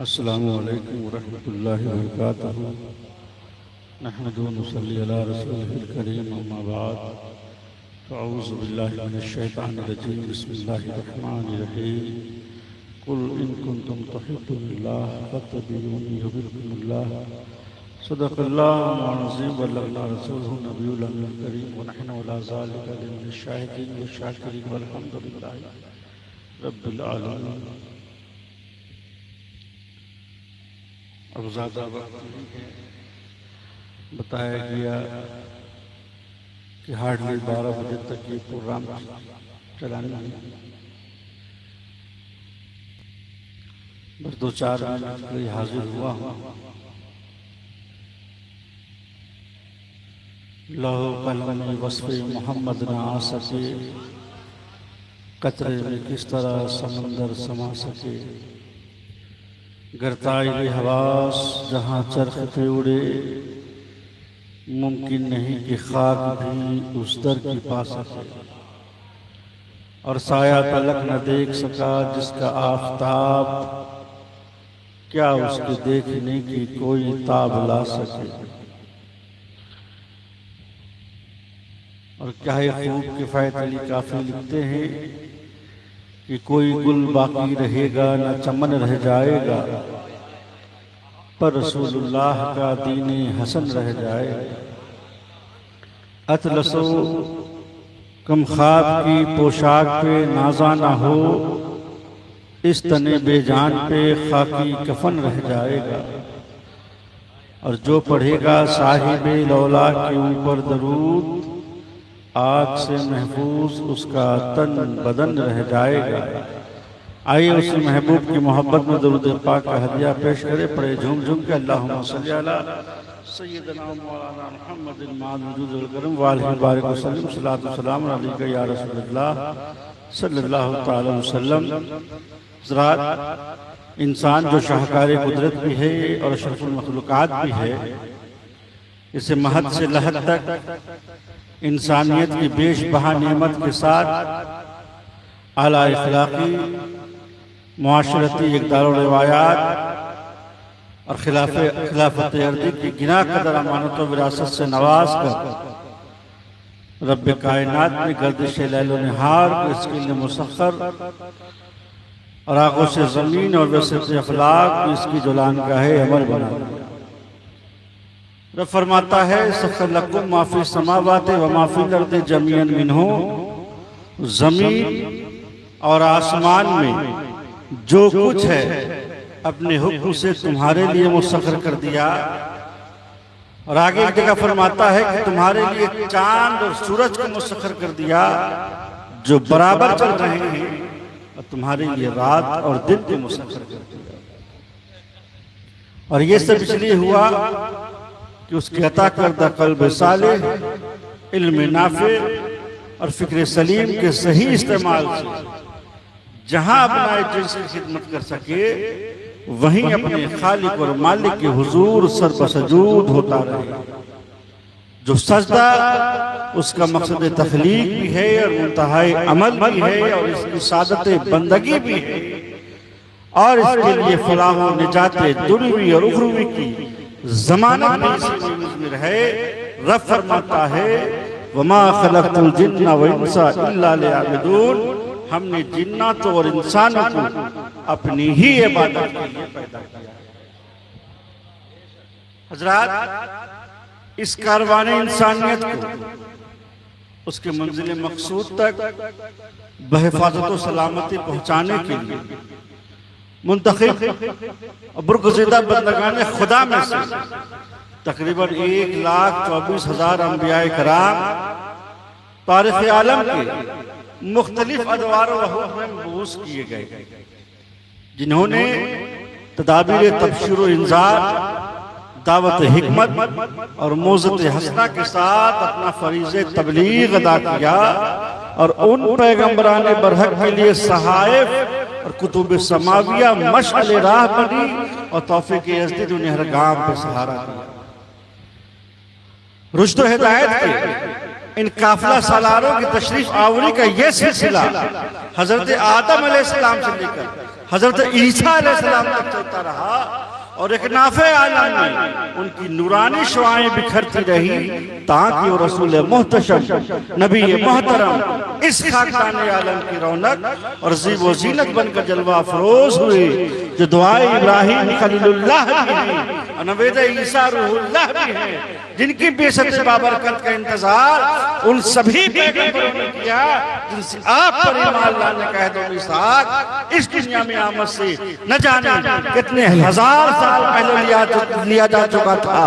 अस्सलामु अलैकुम वरहमतुल्लाहि वबरकातुहू। नहमदुहु व नुसल्ली अला रसूलिहिल करीम, अम्मा बाद। अऊज़ु बिल्लाहि मिनश शैतानिर रजीम, बिस्मिल्लाहिर रहमानिर रहीम। कुल इन कुंतुम तुहिब्बुनाल्लाह फत्तबिऊनी युहब्बुकुमुल्लाह। सदक़ल्लाहुल अज़ीम व बल्लगना रसूलुहुन नबियुल अमीनुल करीम व नहनु अला ज़ालिका मिनश शाहिदीन व शाकिरीन वल्हम्दुलिल्लाहि रब्बिल आलमीन। अब ज़्यादा वक्त नहीं है। बताया गया कि हार्डली 12 बजे तक ये प्रोग्राम चलाना है। बस 2-4 मिनट के लिए हाजिर हुआ हूँ। लौह कलम में वस्फ़े मोहम्मद न आ सके, कतरे में किस तरह समंदर समा सके। गरताइल हवास जहाँ चरख पे उड़े, मुमकिन नहीं कि खाक भी उस दर की पा सके। और साया तलक न देख सका जिसका आफताब, क्या उसके देखने की कोई ताब ला सके। और क्या ही खूब किफ़ायत अली काफ़ी लिखते हैं कि कोई गुल बाकी रहेगा न चमन रह जाएगा, पर रसूलुल्लाह का दीने हसन रह जाएगा। अतलसो कम ख्वाब की पोशाक पे नाजा ना हो, इस तने बेजान पे खाकी कफन रह जाएगा। और जो पढ़ेगा साहिबे लौला के ऊपर दरूद, आग से महफूज उसका तन बदन रह जाएगा। आइए उस महबूब की मोहब्बत में दरूद पाक का हदिया पेश करे। पढ़े झूम झूम के अल्लाहुम्मा सल्ली अला सय्यदना मौलाना मुहम्मदिन मादुल करम वालिहि बारिक वसल्लम सल्लल्लाहु अलैहि वसल्लम अलैका या रसूलल्लाह सल्लल्लाहु तआला अलैहि वसल्लम। हज़रात, इंसान जो शाहकार कुदरत भी है और अशरफुल मखलूकात भी है, इसे महद से लहद तक इंसानियत की बेशबहा नेमत के साथ आला इखलाकी, मुआशरती इक़दार रिवायात और खिलाफत अर्दी की गिना कदर अमानत व विरासत से नवाज कर रब्बे कायनात में गर्दिश लैलो निहार को इसके लिए मुसख्खर और आगों से ज़मीन और वसत अखलाक को इसकी जुलानगाहे अमल बना दिया। रब फरमाता है सख्खर लकुम माफी समावाते व माफी अर्दि जमीअन मिन्हु, जमीन और आसमान में जो कुछ है अपने हुक्म से तुम्हारे लिए मुसख्खर कर दिया। और आगे एक जगह फरमाता है कि तुम्हारे लिए चांद और सूरज को मुसख्खर कर दिया जो बराबर चल रहे हैं, और तुम्हारे लिए रात और दिन को मुसख्खर कर दिया। और ये सब इसलिए हुआ कि उसके अता करदा क़ल्ब सालिह, इल्म नाफ़े और फिक्र सलीम के सही इस्तेमाल से जहां अपना जिन्स की खिदमत कर सके, वहीं अपने खालिक और मालिक के हुजूर सरबसजूद होता रहे। जो सजदा उसका मकसद तखलीक भी है और मुंतहाए अमल भी है और इसकी सादत बंदगी भी है, और इसके लिए फलाह व निजात दुनियावी और उखरवी की जमानत में रहे। रब फरमाता है वमा खलक़तुल जिन्ना व इंसा इल्ला लियअबुदून, हमने जिन्नातों और इंसानों को अपनी ही इबादत के लिए पैदा किया। हज़रात, इस कारवाने इंसानियत को उसके मंजिल मकसूद तक बहिफाजत व सलामती पहुंचाने के लिए मुंतखब और बुरगुज़ीदा बंदगाने खुदा में से तकरीबन 1,24,000 अंबियाए कराम तारीख़ आलम के मुख्तलिफ अदवार व हुक्म में मबूस किए गए, जिन्होंने तदाबीर तबशीर व इंज़ार, दावत हिकमत और मोज़त हसना के साथ अपना फरीज़े तबलीग अदा किया। और उन पैगम्बराने बरहक के लिए सहाइफ और कुतुब समाविया मशअल राह बनी और तौफीक यज़दी उन्हें हर गांव पे सहारा दिया। रुश्द व हिदायत के इन काफिला सालारों की तशरीफ आवरी का यह सिलसिला हजरत आदम अलैहिस्सलाम से लेकर हजरत ईसा अलैहिस्सलाम तक चलता रहा और एक नाफे आलम में उनकी नूरानी शुआएं बिखरती रही ताकि वो रसूल मोहतशम नबी मोहतरम इस खानदान आलम की रौनक और ज़ीब व ज़ीनत बनकर जलवा अफरोज हुए, जो दुआए इब्राहिम खलीलुल्लाह भी हैं और नवेद ईसा रूहुल्लाह भी हैं, जिनकी बेशत बाबरकत का इंतजार उन सभी पैगंबरों ने किया जिनसे आप पर ईमान लाने का है। तो इसहाक इस दुनिया में आमद से न जाने कितने हजार साल पहले लिया जा चुका था।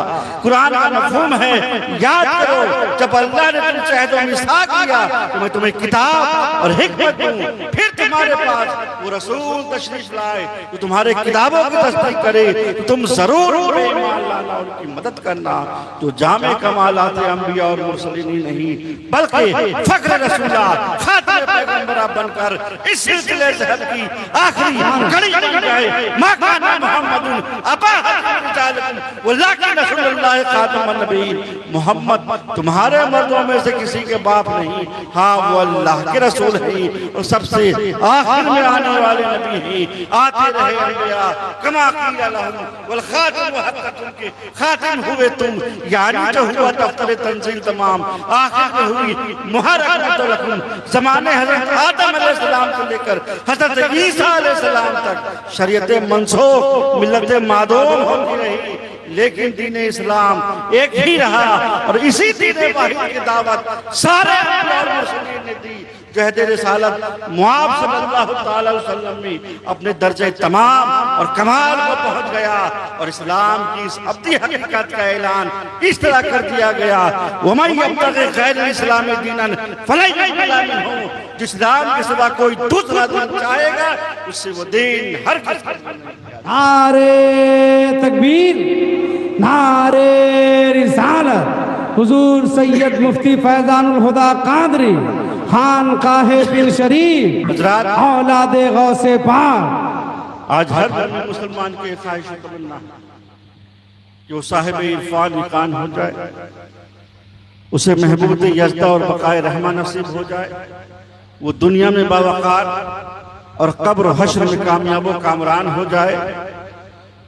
कुरान का मफ़हूम है, याद करो जब अल्लाह ने तुमसे अहद व मीसाक लिया तो मैं तुम्हें किताब और हिकमत दूं, फिर तुम्हारे पास वो रसूल तशरीफ लाए तो तुम्हारे किताबों की तस्दीक करे तो तुम जरूर ईमान लाना, उनकी मदद करना। तो जामे कमालात अंबिया और मुरसलीन नहीं बल्कि फख्र रसूला खातिम पैगंबरा बनकर इस सिलसिले ज़हब की आखिरी कड़ी बन गए। मा काना मुहम्मदुन अबा रिजालकुम वलाकिन रसूलुल्लाह खातिमुन नबीय्यीन, मोहम्मद तुम्हारे मर्दों में से किसी के बाप नहीं, हाँ वो अल्लाह के रसूल हैं और सबसे आखिर में आने वाले नबी हैं। आते रहे अंबिया कमा क़ील लहुम वल खातिमु हक़्क़ुम के खातिम हुए तुम, यानी जो हुआ दफ्तर तंजील तमाम आखिर में हुई मुहर रहमतुल ज़माने हज़रत आदम अलैहिस्सलाम से लेकर हज़रत ईसा अलैहिस्सलाम तक शरीयत मंसूख मिल्लत मादूम होती रही, लेकिन दीन इस्लाम एक ही रहा और इसी दीन वाहिद की दावत सारे अंबिया और मुरसलीन ने दी। जहद रिसालत मुआब सल्लल्लाहु तआला अलैहि वसल्लम में अपने दर्जे तमाम और कमाल को पहुंच गया और इस्लाम की इस अब्दी हकीकत का ऐलान इस तरह कर दिया गया, वमन यब्तग़ी गैर इस्लामी दीनन फलन युक़बल मिन्हु, जिस इस्लाम के सिवा कोई दूसरा दीन चाहेगा उससे वो दीन हरगिज़ नारे तकबीर, नारे रिसालत। हुजूर सैयद मुफ्ती फैजानुल हुदा कादरी खानकाहे पीर शरीफ औलादे गौसे पाक। आज हर घर में मुसलमान की ख्वाहिश तमन्ना कि वो साहिब इरफान इकान हो जाए, उसे महबूब यज़्दा और बकाए रहमान नसीब हो जाए, वो दुनिया में बावकार और कब्र हश्र में कामयाब व कामरान हो जाए।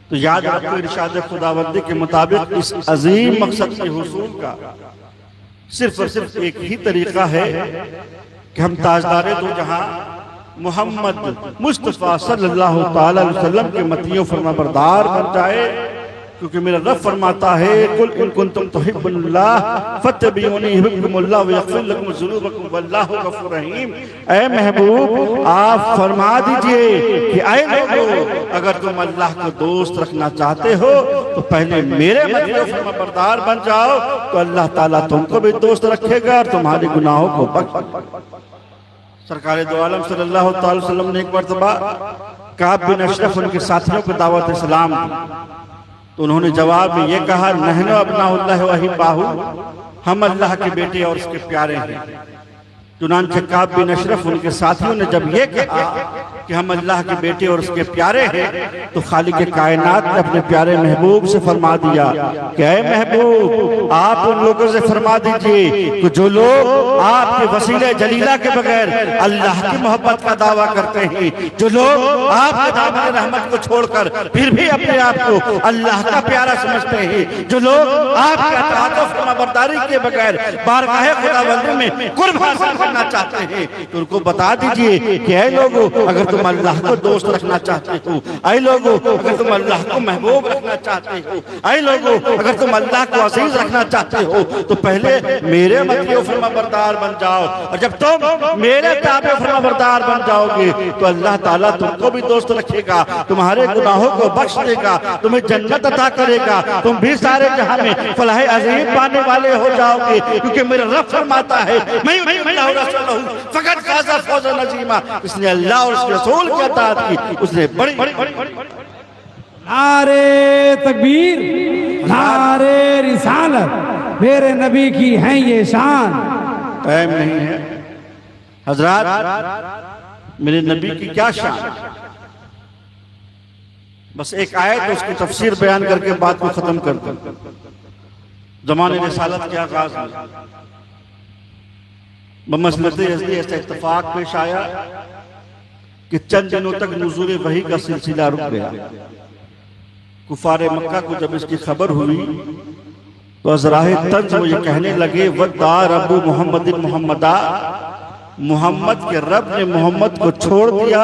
तो याद रखो इरशाद खुदावंदी के मुताबिक इस अजीम मकसद के हुसूल का सिर्फ और सिर्फ एक ही तरीका है कि हम ताजदारे दो जहां मोहम्मद मुस्तफ़ा सल्लल्लाहु तआला अलैहि वसल्लम के मतियों फरमाबरदार बन जाए, क्योंकि मेरा रब फरमाता है कुल इन कुंतुम तुहिब्बुल्लाह फत्तबिऊनी युहिब्बुकुमुल्लाह व यग़फिर लकुम ज़ुनूबकुम वल्लाहु गफ़ूरुर रहीम। ऐ महबूब आप फरमा दीजिए कि ऐ लोगों, अगर तुम अल्लाह को दोस्त रखना चाहते हो तो पहले मेरे मतियों फरमाबरदार बन जाओ, तो अल्लाह ताला तुमको भी दोस्त रखेगा और तुम्हारे गुनाहों को बख्श। सरकार दो आलम सल्लल्लाहु अलैहि वसल्लम ने एक मर्तबा काब बिन अशरफ उनके साथियों को दावत इस्लाम दी, तो उन्होंने जवाब में ये कहा, नहनु अब्नाउल्लाह व अहिब्बाहु, हम अल्लाह के बेटे और उसके प्यारे हैं। चुनांचे काब बिन अशरफ उनके साथियों ने जब ये कहा कि हम अल्लाह के बेटे और उसके प्यारे हैं, तो खालिक कायनात ने अपने प्यारे महबूब से फरमा दिया कि ऐ महबूब आप उन लोगों से फरमा दीजिए कि जो लोग आपके वसीले जलीला के बगैर अल्लाह की मोहब्बत का दावा करते हैं, जो लोग आपके दामन रहमत को छोड़कर फिर भी अपने आप को अल्लाह का प्यारा समझते हैं, जो लोग आपके अताअत और फरमाबरदारी के बगैर बारगाह खुदावंदी में कुर्ब हासिल करना चाहते हैं, तो उनको बता दीजिए कि ऐ लोगों, अगर तुम अल्लाह को दोस्त रखना चाहते हो, ऐ लोगों अगर तुम अल्लाह को महबूब रखना चाहते हो, ऐ लोगों अगर तुम अल्लाह को अजीज रखना चाहते हो, तो पहले मेरे मतियों फरमाबरदार बन जाओ, और जब तुम मेरे ताबे फरमाबरदार बन जाओगे तो अल्लाह ताला तुमको भी दोस्त रखेगा, तुम्हारे गुनाहों को बख्श देगा, तुम्हें जन्नत अता करेगा, तुम भी सारे जहां में फलाह अजीम पाने वाले हो जाओगे, क्योंकि मेरा रब फरमाता है मैं फकत काज़ा फौज़ नज़ीमा, इसने अल्लाह और उसके रसूल की अताअत की, उसने बड़ी नारे तकबीर, नारे रिसालत, मेरे नबी की है ये शान। टाइम नहीं है हजरात, मेरे नबी की क्या शान, बस एक आयत उसकी तफसीर बयान करके बात को खत्म कर दो। ज़माने रिसालत के आगाज़ में बमसलत यज़दी ऐसा इत्तफाक पेश आया कि चंद दिनों तक नुज़ूल वही का सिलसिला रुक गया। कुफारे मक्का को जब इसकी खबर हुई तो अज़राए तंज वो ये कहने लगे, वद्दा रब्बु मोहम्मदिन मोहम्मदा, मोहम्मद के रब ने मोहम्मद को छोड़ दिया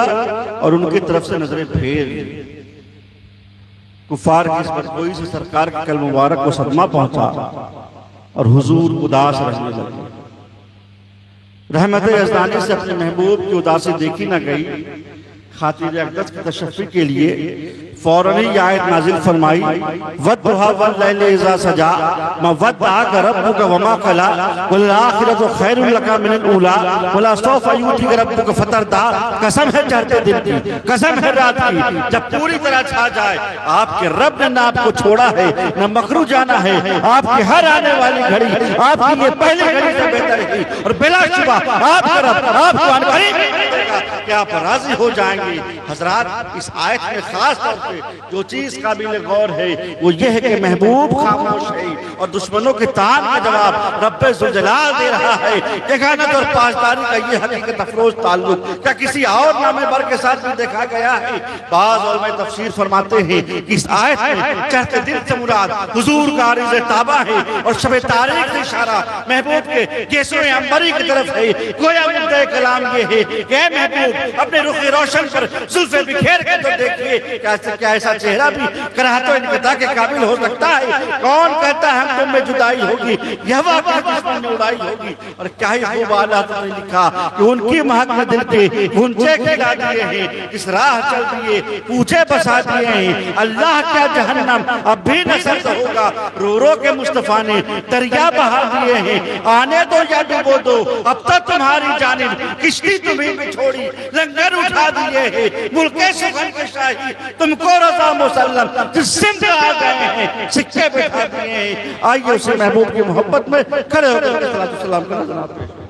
और उनकी तरफ से नजरें फेर ली। कुफार की इस बदगोई से सरकार के कल मुबारक को सदमा पहुंचा और हुजूर उदास रहने लगे। रहमत यज़दानी से अपने महबूब की उदासी देखी न गई। खातिर अक़दस की तशफ़ी के लिए फौरन ही आयत नाजिल फरमाई, वद्दुहा वल्लैलि इज़ा सजा मा वद्दअका रब्बुका वमा क़ला वल आखिरतु खैरुल लका मिनल ऊला वला सौफा यु'तिका रब्बुका फतरदा। कसम है चढ़ते दिन की, कसम है रात की, जब पूरी तरह छा जाए आपके रब ने ना आपको छोड़ा है न मकरू जाना है। आपकी हर आने वाली घड़ी आपकी ये पहली घड़ी से बेहतर है और बिलाशुबा आपका रब आपको अनकरीब करेगा कि आप राजी हो जाएंगे। हजरात, इस आयत में खास तौर पे जो चीज काबिल गौर है वो ये है कि महबूब खामोश है और दुश्मनों के तान का जवाब रब्बे ज़ुल जलाल दे रहा है। एकानत और पासदारी का ये हकीकत अफरोज ताल्लुक क्या किसी और नामे बर के साथ भी देखा गया है? बाज़ उलमा तफसीर फरमाते हैं कि इस आयत में चढ़ते दिन से मुराद हुजूर का आरिज़ ताबा है और शब तारीख से इशारा महबूब के गेसों अंबरी की तरफ है। गोया मुद्दे कलाम ये है कि महबूब अपने रुख रोशन पर जुल्फे बिखेर के तो देखिए, क्या ऐसा चेहरा भी कराहतो इनकता के काबिल हो सकता है? कौन कहता है हम तुम में जुदाई होगी, यह वाक़या दुश्मन में उड़ाई होगी। और क्या ही खूब आला तो लिखा कि उनकी महक में दिल के गुंजे खिला दिए हैं, इस राह चल दिए पूछे बसा दिए हैं। अल्लाह क्या जहन्नम अब भी न सर्द होगा, रो रो के मुस्तफा ने दरिया बहा दिए हैं। आने दो या डुबो दो अब तक तुम्हारी जानिब, किश्ती तुम्हें भी छोड़ी लंगर उठा दिए हैं। मुल्के सुखन के शाही तुमको रज़ा मुसल्लम जिस्म आ गए हैं, सिक्के बैठा दिए हैं। आइए उसे महबूब की मोहब्बत में खड़े होकर सलाम का नज़राना पेश